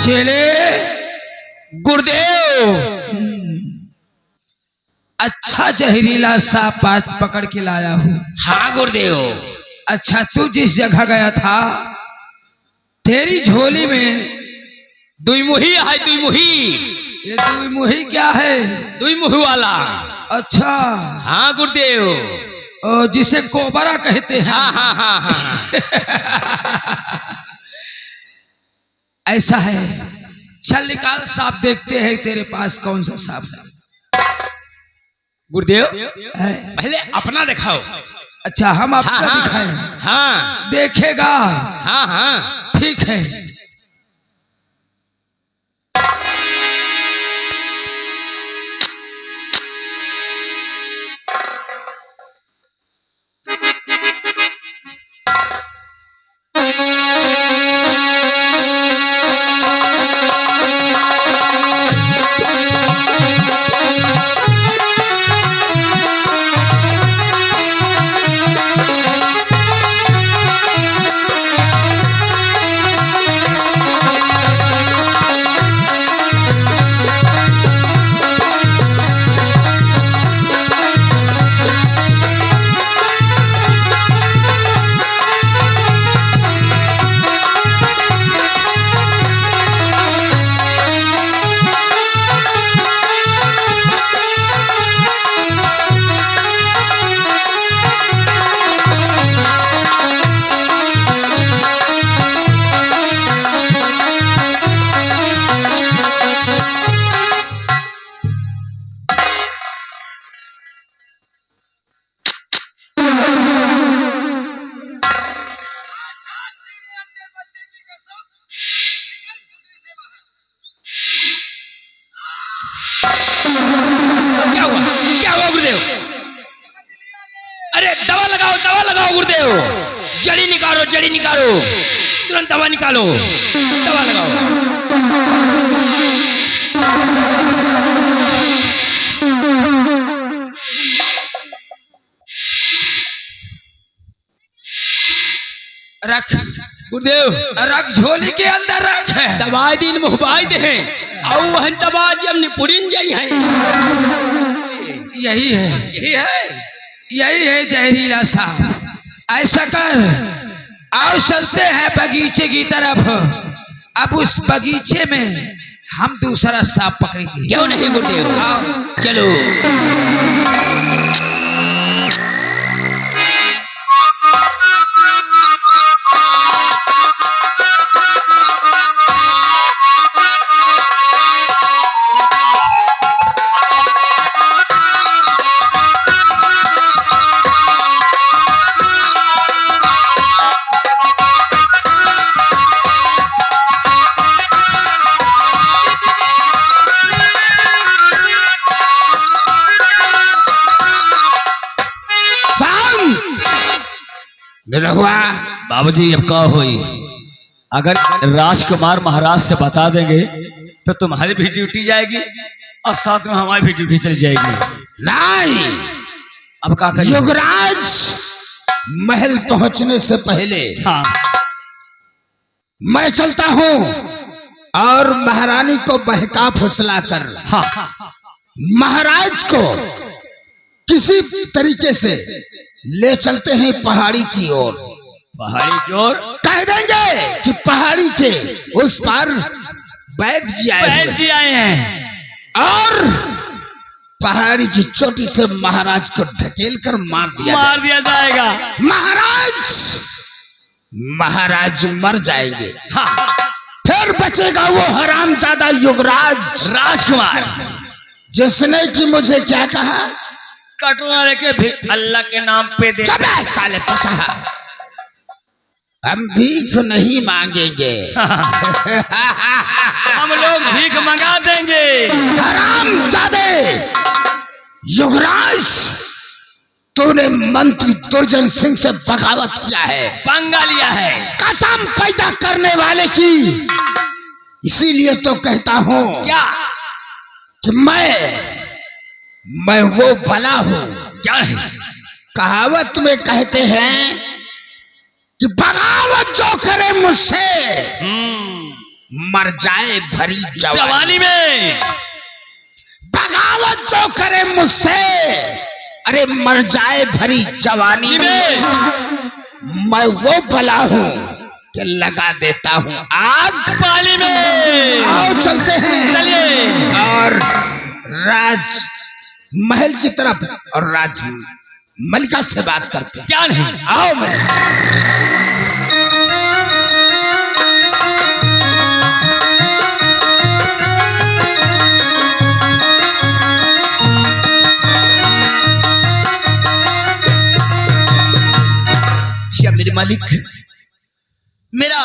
चेले गुरुदेव। अच्छा जहरीला सांप आज पकड़ के लाया हूँ। हाँ गुरुदेव। अच्छा तू जिस जगह गया था तेरी झोली में दुईमुही है, दुईमुही। ये दुईमुही क्या है? दुईमुही वाला। अच्छा हाँ गुरुदेव। और जिसे कोबरा कहते हैं। हाँ हाँ हाँ हाँ। ऐसा है, चल निकाल सांप, देखते हैं तेरे पास कौन सा सांप है। गुरुदेव है? पहले अपना दिखाओ। अच्छा हम आपका हाँ, दिखाएं। हाँ देखेगा? हाँ हाँ। ठीक है। क्या हुआ? क्या हुआ गुरुदेव? अरे दवा लगाओ, दवा लगाओ गुरुदेव। जड़ी निकालो, जड़ी निकालो, तुरंत दवा निकालो, दवा लगाओ। रख गुरुदेव रख, झोली के अंदर रख। दवाई दिन मुहबाई दे और वहन दवा जब निपुरिन जाई है। यही है, यही है, यही है जहरीला सांप। ऐसा कर, आओ चलते हैं बगीचे की तरफ। अब उस बगीचे में हम दूसरा सांप पकड़ेंगे। क्यों नहीं गुरुदेव? आओ। चलो। निरहुआ बाबूजी अब का होई? अगर राजकुमार महाराज से बता देंगे तो तुम्हारी भी ड्यूटी जाएगी और साथ में हमारी भी ड्यूटी चली जाएगी। नहीं, अब का करें? युवराज महल पहुंचने से पहले हाँ मैं चलता हूं और महारानी को बहका फुसला कर हाँ महाराज को किसी तरीके से ले चलते हैं पहाड़ी की ओर। पहाड़ी की ओर कह देंगे कि पहाड़ी के उस पार वैद्य जी आए हुए हैं। जी आए हैं और पहाड़ी की चोटी से महाराज को ढकेल कर मार दिया जाएगा। महाराज मर जाएंगे। हाँ फिर बचेगा वो हरामजादा युवराज राजकुमार जिसने कि मुझे क्या कहा, कटोरा लेके फिर अल्लाह के नाम पे दे। चुप है साले पचा, हम भीख नहीं मांगेंगे। हम लोग भीख मंगा देंगे। हरामजादे युवराज, तूने मंत्री दुर्जन सिंह से बगावत किया है, पंगा लिया है कसम पैदा करने वाले की। इसीलिए तो कहता हूं क्या कि मैं वो भला हूं। क्या है? कहावत में कहते हैं कि बगावत जो करे मुझसे मर जाए भरी जवानी में बगावत जो करे मुझसे, अरे मर जाए भरी जवानी में, मैं वो भला हूँ कि लगा देता हूँ आग पानी में। आओ चलते हैं, चलिए। और राज महल की तरफ और राज मलिका से बात करते हैं। क्या नहीं, आओ मैं मेरे मालिक, मेरा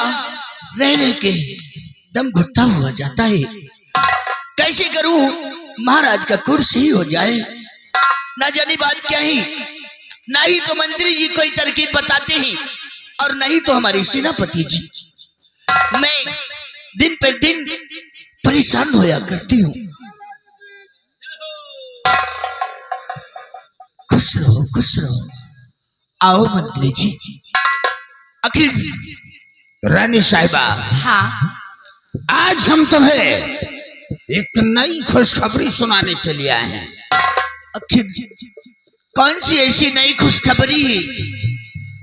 रहने के दम घुटता हुआ जाता है। कैसे करूं महाराज का कुर्स ही हो जाए। ना जानी बात क्या ही, ना ही तो मंत्री जी कोई तरकीब बताते हैं और नहीं तो हमारे सेनापति जी। मैं दिन पर दिन परेशान होया करती हूँ। खुश रहो, खुश रहो। आओ मंत्री जी। आखिर रानी साहिबा, हाँ, आज हम तुम्हें एक नई खुशखबरी सुनाने के लिए आए हैं। आखिर कौन सी ऐसी नई खुशखबरी है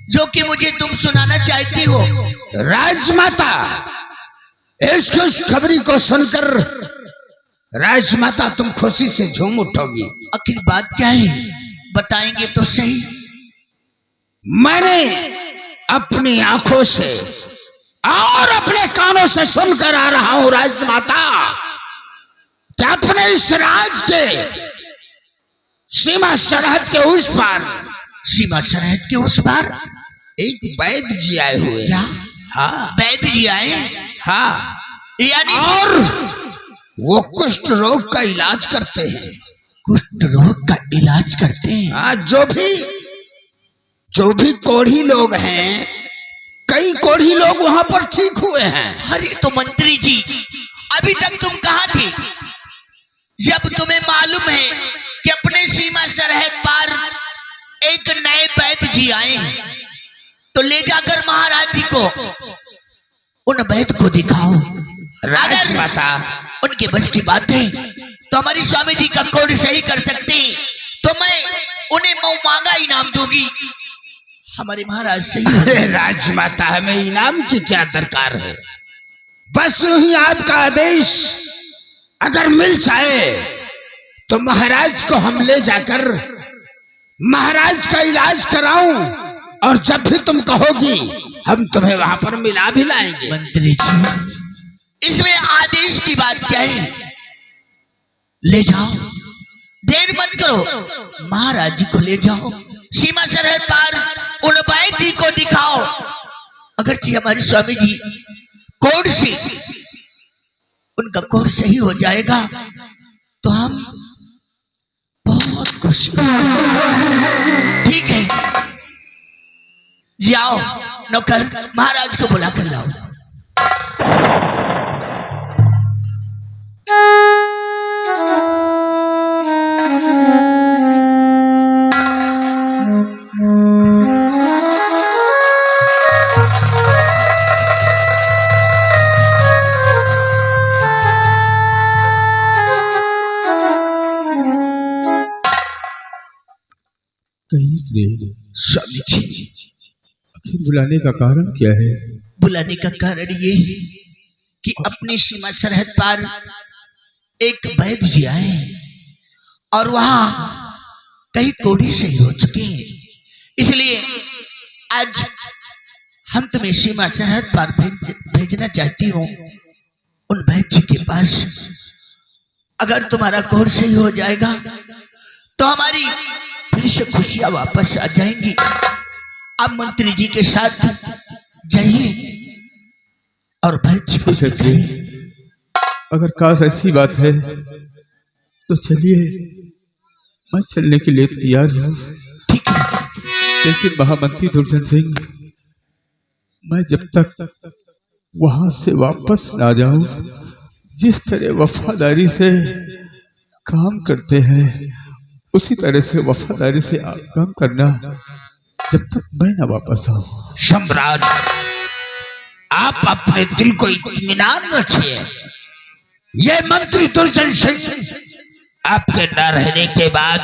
जो कि मुझे तुम सुनाना चाहती हो? राजमाता, इस खुशखबरी को सुनकर राजमाता तुम खुशी से झूम उठोगी। आखिर बात क्या है, बताएंगे तो सही। मैंने अपनी आंखों से और अपने कानों से सुनकर आ रहा हूं राजमाता, कि अपने इस राज के सीमा सरहद के उस पार, सीमा सरहद के उस पार एक वैद्य जी आए हुए। क्या? हाँ, वैद्य जी आए? हाँ, यानी और वो कुष्ठ रोग का इलाज करते हैं। कुष्ठ रोग का इलाज करते हैं? हाँ, जो भी कोढ़ी लोग हैं, कई कोढ़ी लोग वहां पर ठीक हुए हैं। अरे तो मंत्री जी, अभी तक तुम कहाँ थे जब तुम्हें मालूम है कि अपने सीमा सरहद पार एक नए वैद्य जी आए हैं? तो ले जाकर महाराज जी को, उन वैद्य को दिखाओ। राजमाता, उनके बस की बात है तो हमारी स्वामी जी का कोड सही कर सकते हैं, तो मैं उन्हें मांगा इनाम दूंगी। हमारे महाराज सही। अरे राजमाता, हमें इनाम की क्या दरकार है, बस ही आपका आदेश अगर मिल जाए तो महाराज को हम ले जाकर महाराज का इलाज कराऊं, और जब भी तुम कहोगी हम तुम्हें वहां पर मिला भी लाएंगे। मंत्री जी, इसमें आदेश की बात क्या है? ले जाओ, देर मत करो, महाराज जी को ले जाओ, सीमा सरहद पार उन वैद्य जी को दिखाओ। अगर हमारी स्वामी जी कोड से उनका कोड सही हो जाएगा तो हम बहुत खुश। ठीक है, जाओ नौकर, महाराज को बुला कर लाओ। स्वामी जी, आखिर बुलाने का कारण क्या है? बुलाने का कारण ये है कि अपनी सीमा सरहद पार एक वैद्य जी आए और वहां कई कोढ़ी सही हो चुके हैं, इसलिए आज हम तुम्हें सीमा सरहद पार भेजना चाहती हूँ उन वैद्य जी के पास। अगर तुम्हारा कोढ़ सही हो जाएगा तो हमारी फिर से खुशियां वापस आ जाएंगी। अब मंत्री जी के साथ जाइए और वैद्य ठीक है जी, अगर काश ऐसी बात है तो चलिए, मैं चलने के लिए तैयार हूँ। ठीक है, लेकिन महामंत्री दुर्जन सिंह, मैं जब तक वहां से वापस ना जाऊं, जिस तरह वफादारी से काम करते हैं उसी तरह से वफादारी से आप काम करना, जब तक मैं ना वापस आऊं। सम्राट, आप अपने दिल को इत्मीनान रखिए। ये मंत्री दुर्जन सिंह आपके न रहने के बाद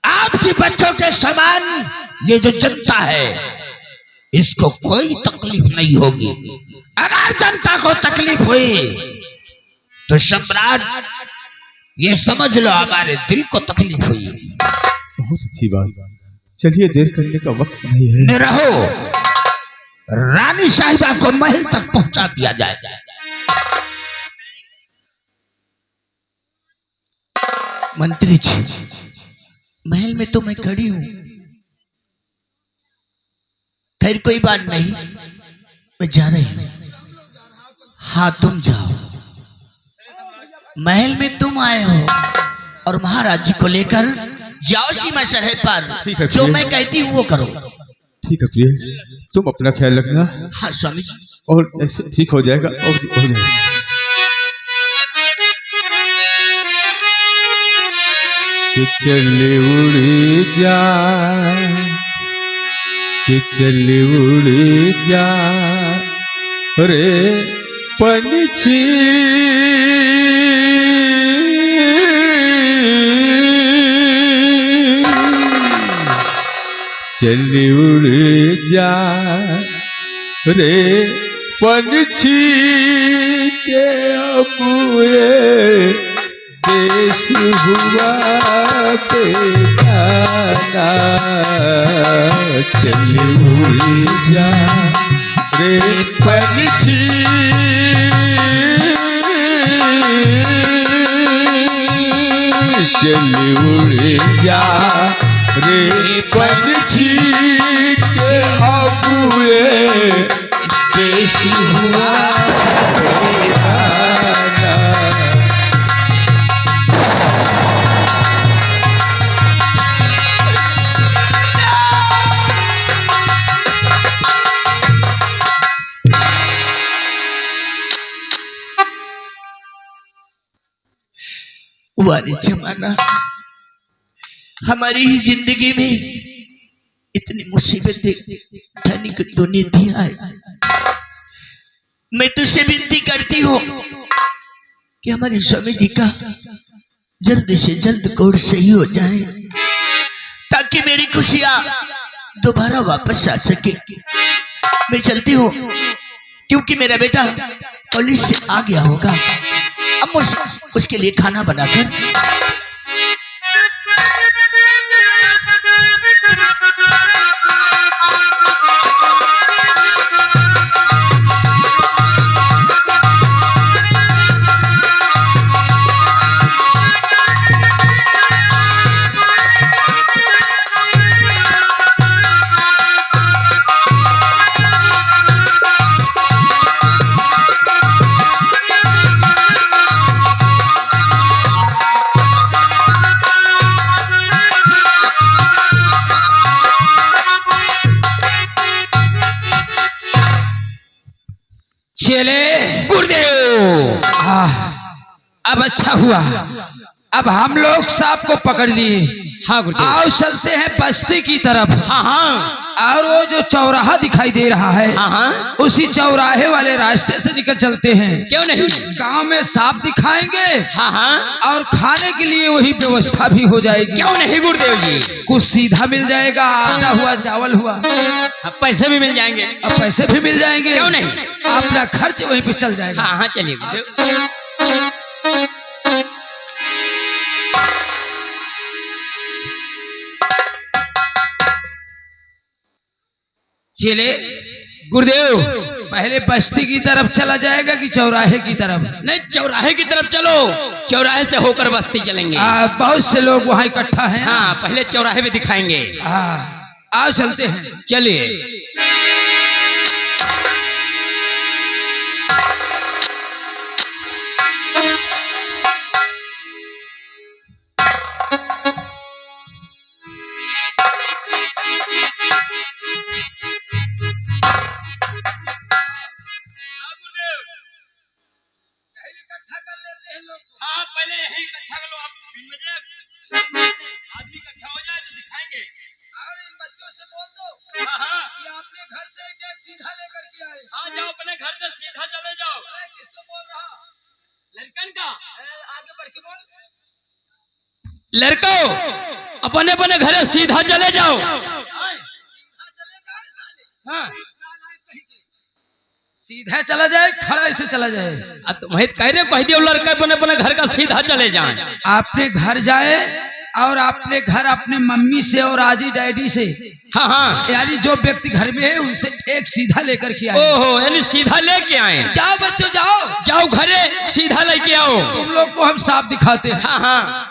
आपके बच्चों के समान ये जो जनता है इसको कोई तकलीफ नहीं होगी। अगर जनता को तकलीफ हुई तो सम्राट ये समझ लो हमारे दिल को तकलीफ हुई। बहुत अच्छी बात। चलिए, देर करने का वक्त नहीं है। रहो, रानी साहिबा को महल तक पहुंचा दिया जाए। मंत्री जी, महल में तो मैं खड़ी हूं। खैर कोई बात नहीं, मैं जा रही हूं। हाँ तुम जाओ, महल में तुम आए हो और महाराज जी को लेकर जाओ सीमा सरहद ठीक पर। है, जो प्रिय। मैं कहती हूँ वो करो। ठीक है प्रिय, तुम अपना ख्याल रखना हाँ स्वामी जी। और ऐसे ठीक हो जाएगा। और हो जाएगा। कि चले उड़ी जा, कि चले उड़ी जा रे पंछी, चले उड़ी जा रे पंछी के अबुए देश हुआ बेगाना। चल उड़ जा रे पंछी, चल उड़ जा रे पंछी के अबुए देश हुआ बेगाना। वारे जमाना, हमारी ही जिंदगी में इतनी मुसीबतें उठाने को तूने दिया है। मैं तुझसे विनती करती हूँ कि हमारे स्वामी जी का जल्द से जल्द कोड सही हो जाए ताकि मेरी खुशियां दोबारा वापस आ सके। मैं चलती हूँ क्योंकि मेरा बेटा कॉलेज से आ गया होगा। अब मुझे उसके लिए खाना बनाकर चले गुरुदेव, अब अच्छा हुआ, अब हम लोग सांप को पकड़ लिए। हाँ गुरुदेव। आओ चलते हैं बस्ती की तरफ। हाँ हाँ और वो जो चौराहा दिखाई दे रहा है, हाँ हाँ, उसी चौराहे वाले रास्ते से निकल चलते हैं। क्यों नहीं? गांव में सांप दिखाएंगे हाँ हाँ, और खाने के लिए वही व्यवस्था भी हो जाएगी। क्यों नहीं गुरुदेव जी? कुछ सीधा मिल जाएगा, आटा हुआ, चावल हुआ, हाँ, पैसे भी मिल जाएंगे। अब पैसे भी मिल जाएंगे। क्यों नहीं? अपना खर्च वहीं पे चल जाएगा। हाँ हाँ, चलिए गुरुदेव। चले गुरुदेव, पहले बस्ती की तरफ चला जाएगा कि चौराहे की तरफ? नहीं, चौराहे की तरफ चलो, चौराहे से होकर बस्ती चलेंगे। बहुत से लोग वहाँ इकट्ठा हैं। हाँ, पहले चौराहे में दिखाएंगे। आओ चलते हैं। चलिए। हाँ, पहले यही इकट्ठा कर लो। आप आदमी इकट्ठा हो जाए तो दिखाएंगे। और इन बच्चों से बोल दो हाँ हाँ, कि अपने घर से लड़को अपने अपने घरे सीधा चले जाओ। हाँ। सीधा चला जाए, खड़ा ऐसे चला जाए। तुम्हें कह रहे कह दियो लड़का अपने अपने घर का सीधा चले जाए। आपने घर जाए और आपने घर अपने मम्मी से और आजी डैडी से, हाँ हाँ, यानी जो व्यक्ति घर में है उनसे एक सीधा लेकर के आए। ओहो, यानी सीधा लेके आए। जाओ बच्चों जाओ, जाओ घरे सीधा लेके आओ। तुम लोग को हम साफ दिखाते हैं। हाँ हाँ।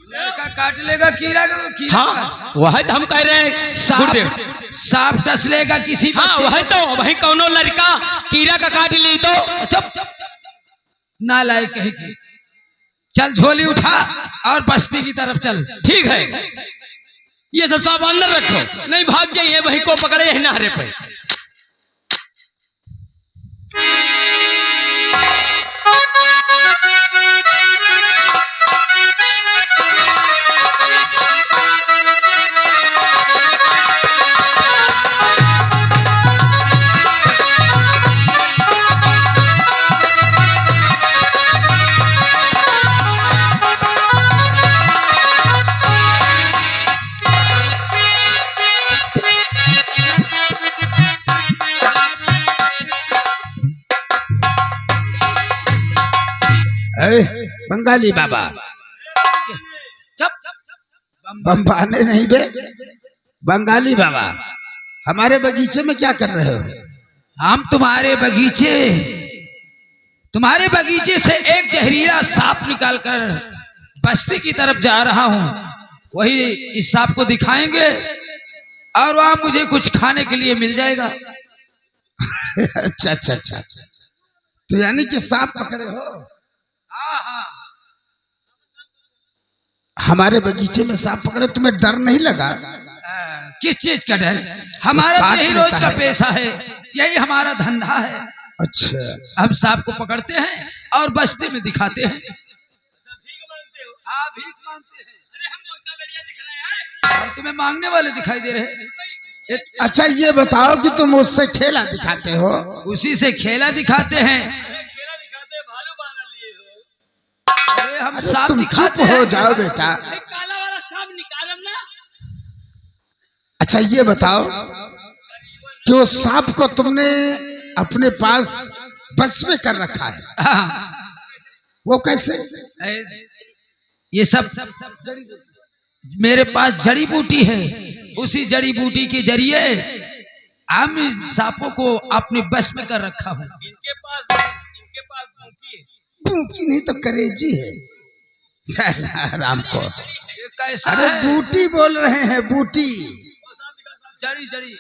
लड़का काट लेगा कीड़ा कीड़ा। हाँ वही तो हम कह रहे हैं। सांप डस लेगा किसी। हाँ वही तो, वही कौनो लड़का कीड़ा का काट ली तो चुप ना लायक कहीं की। चल झोली उठा और बस्ती की तरफ चल। ठीक है, ये सब सामान अंदर रखो, नहीं भाग जाइए, वही को पकड़े है नहरे पे। बंगाली बाबा, बम्बाने नहीं बे, बंगाली बाबा, हमारे बगीचे में क्या कर रहे हो? हम तुम्हारे बगीचे से एक जहरीला सांप निकालकर बस्ती की तरफ जा रहा हूँ। वही इस सांप को दिखाएंगे और वहां मुझे कुछ खाने के लिए मिल जाएगा। अच्छा अच्छा अच्छा, तो यानी कि सांप पकड़े हो? हाँ। हमारे बगीचे में सांप पकड़े, तुम्हें डर नहीं लगा? किस चीज का डर? हमारा तो यही रोज का पेशा है, यही हमारा धंधा है। अच्छा, हम सांप को पकड़ते हैं और बस्ती में दिखाते हैं। हाँ भीख मांगते हैं। अरे हम मौका बेरिया दिख रहे हैं और तुम्हें मांगने वाले दिखाई दे रहे हैं। अच्छा ये बताओ कि तुम उससे खेला दिखाते हो? उसी से खेला दिखाते हैं। अरे हम सांप तुम दिखाते चुप हैं। हो जाओ बेटा। काला वाला सांप निकालम ना। अच्छा ये बताओ कि वो सांप को तुमने अपने पास बस में कर रखा है, हाँ। वो कैसे? ये सब मेरे पास जड़ी बूटी है, उसी जड़ी बूटी के जरिए हम इन सांपों को अपने बस में कर रखा हूँ। इनके पास बूटी नहीं तो करेजी है। साला राम को, ये कैसा अरे है? बूटी बोल रहे हैं, बूटी। जड़ी।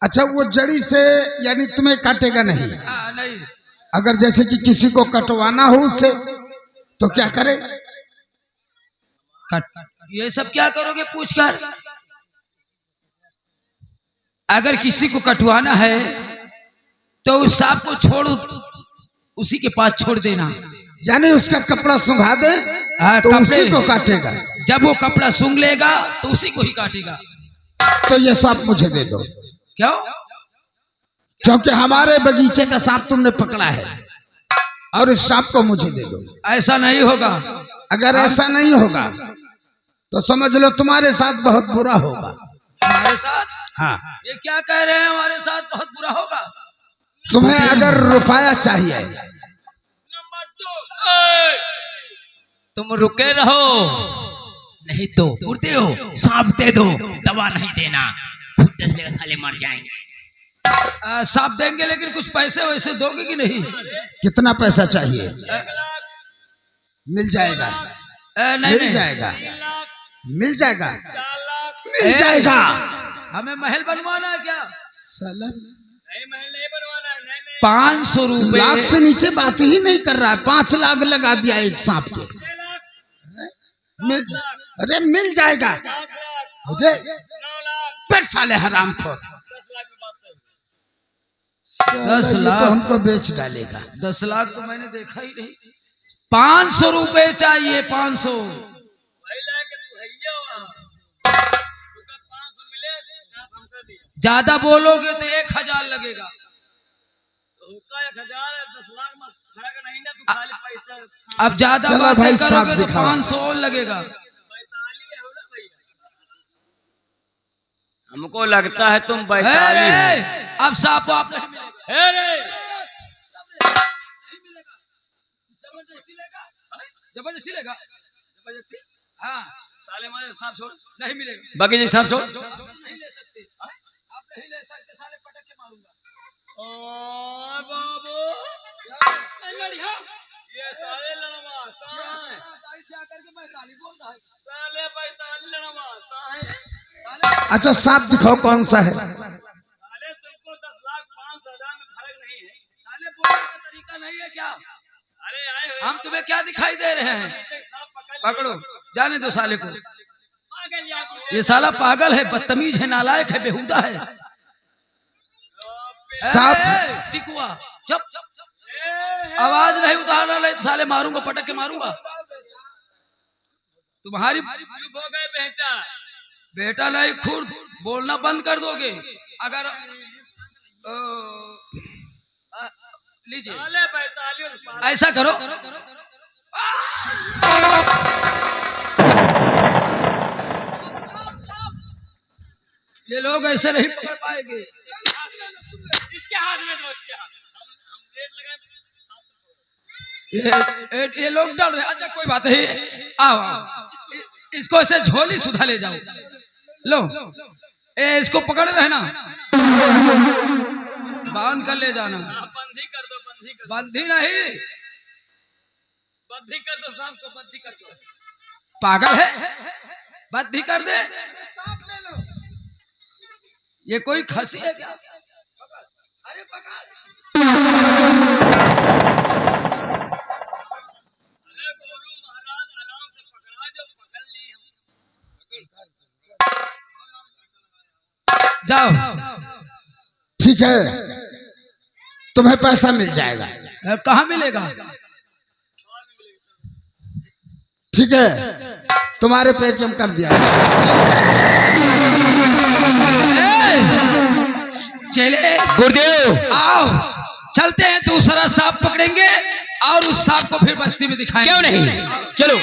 अच्छा वो जड़ी से यानी तुम्हें काटेगा नहीं? हाँ नहीं। अगर जैसे कि किसी को कटवाना हो उससे तो क्या करे? ये सब क्या करोगे पूछकर? अगर किसी को कटवाना है तो उस सांप को छोड़, उसी के पास छोड़ देना। यानी उसका कपड़ा सुंघा दे हाँ, तो उसी को काटेगा। जब वो कपड़ा सूंघ लेगा तो उसी को ही काटेगा। तो ये सांप मुझे दे दो। क्यों? क्योंकि हमारे बगीचे का सांप तुमने पकड़ा है और इस सांप को मुझे दे दो। ऐसा नहीं होगा। अगर ऐसा नहीं होगा तो समझ लो तुम्हारे साथ बहुत बुरा होगा। हमारे साथ? हाँ। ये क्या कह रहे हैं हमारे साथ बहुत बुरा होगा? तुम्हें अगर रुपया चाहिए, तुम रुके रहो, नहीं तो उड़ते हो। सांप दे दो, दवा नहीं देना, खुद 10 लेगा साले मर जाएंगे। सांप देंगे लेकिन कुछ पैसे वैसे दोगे कि नहीं? कितना पैसा चाहिए? मिल जाएगा। मिल जाएगा, मिल जाएगा, मिल जाएगा। हमें महल बनवाना है क्या? साला 500 रुपए। लाख से नीचे बात ही नहीं कर रहा है। 5 लाख लगा दिया एक सांप के। अरे मिल जाएगा। अरे पेट साले हरामखोर। 10 लाख तो हमको बेच डालेगा। 10 लाख तो मैंने देखा ही नहीं। 500 रुपए चाहिए। 500। ज्यादा बोलोगे तो 1000 लगेगा। अब ज्यादा चलो बातें भाई, करोगे सांप तो दिखाओ। 500 और लगेगा। हमको लगता है तुम बैताली हो। अब सांप आप नहीं मिलेगा। जबरदस्ती लेगा। जबरदस्ती लेगा। जबरदस्ती। हाँ, साले हमारे सांप छोड़ नहीं मिलेगा। बाकी जी सांप छोड़। नहीं ले सकते। आप नहीं ले सकते, साले पटक के मारूंगा। ये साले लड़वा ऐसे आकर के 45 बोल रहा है। साले 45 लड़वा साले। अच्छा सांप दिखाओ कौन सा है? साले तुमको 10 लाख 5,000 में फर्क नहीं है। साले बोलने का तरीका नहीं है क्या? अरे आए हम तुम्हें क्या दिखाई दे रहे हैं? पकड़ो, जाने दो साले को। ये साला पागल है, बदतमीज है, नालायक है, बेहुदा है। सांप टिकुआ चुप। आवाज नहीं उतारना, नहीं तो साले मारूंगा, पटक के मारूंगा। तुम्हारी चुप हो गए बेटा। बेटा नहीं, खुद बोलना बंद कर दोगे अगर लीजिए। ऐसा करो, ये लोग ऐसे नहीं पकड़ पाएंगे। इसके हाथ में दो, इसके हाथ। हम रेट लगाए। ये लोग डर रहे। अच्छा कोई बात नहीं, आओ आओ, इसको ऐसे झोली सुधा ले जाओ। लो, इसको पकड़ रहना, बांध कर ले जाना। बंधी कर दो, बंधी कर। बंधी नहीं, बंधी कर दो, सांप को बंधी कर दो। पागल है, बंधी कर दे। ये कोई खसी है क्या? अरे पकड़। अरे गोलू महाराज आराम से पकड़ा, जो पकड़ ली हम। जाओ। ठीक है, तुम्हें पैसा मिल जाएगा। कहाँ मिलेगा? ठीक है, तुम्हारे पेटीएम कर दिया। चले गुरुदेव आओ, चलते हैं, दूसरा सांप पकड़ेंगे और उस सांप को फिर बस्ती में दिखाएंगे। क्यों नहीं, चलो।